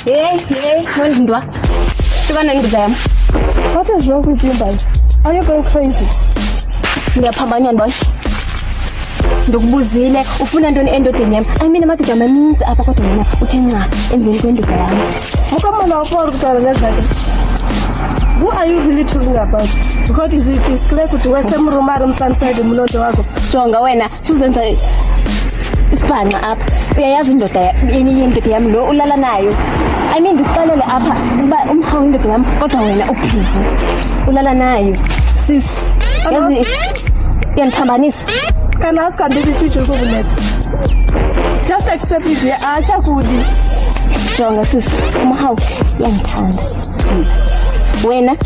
Hey, Mondindwa. What is wrong with you, boy? Are you going crazy? Ngiyaphambana boy. Ndokubuzile ufuna ntoni endodeni yami? I mean amadoda amaninzi apha kodwa wena uthi nca emveni kwendoda yami. Who are you really talking about? Because it is clear to where some rumor sunset munondo wako. Jonga wena suzenza isibhanqa apha. Uyayazi indoda yenye indoda yami lo ulala nayo. I mean ndikuxelele apha uba umhawu indoda yami kodwa wena uphizi. Ulala nayo. Sis. Yazi yaniphambanisa. Can I ask and this you just accept it here. Acha kudi. Jonga sis umhawu yangithanda. Wena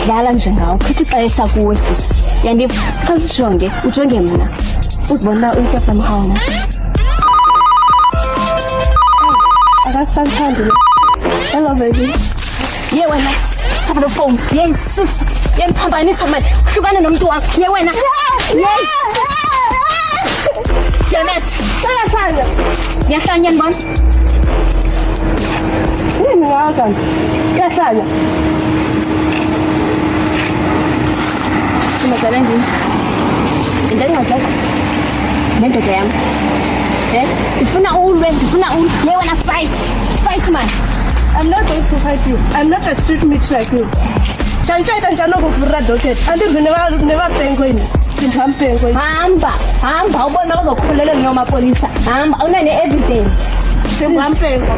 dlala njengawo khithi ixesha kuwe sisi yandiva khasijonge ujonge mina uzibona uyitapa mhawuna akasanthandi hello baby ye wena have the phone yes sis yemphambanisa manje hlukana nomuntu wakho ye wena yes Janet yahlanya mbona yini ngaka yahlanya Masalah ni, kita ngajak, nanti jam, Ifuna ul, you wanna fight man. I'm not going to fight you. I'm not a street meat like you. Chancha ita go for a docket. And you never penguin. I'm penguin. Hamba, ubona uzokhulelwa noma polisa. Hamba, unane everything. I'm penguin.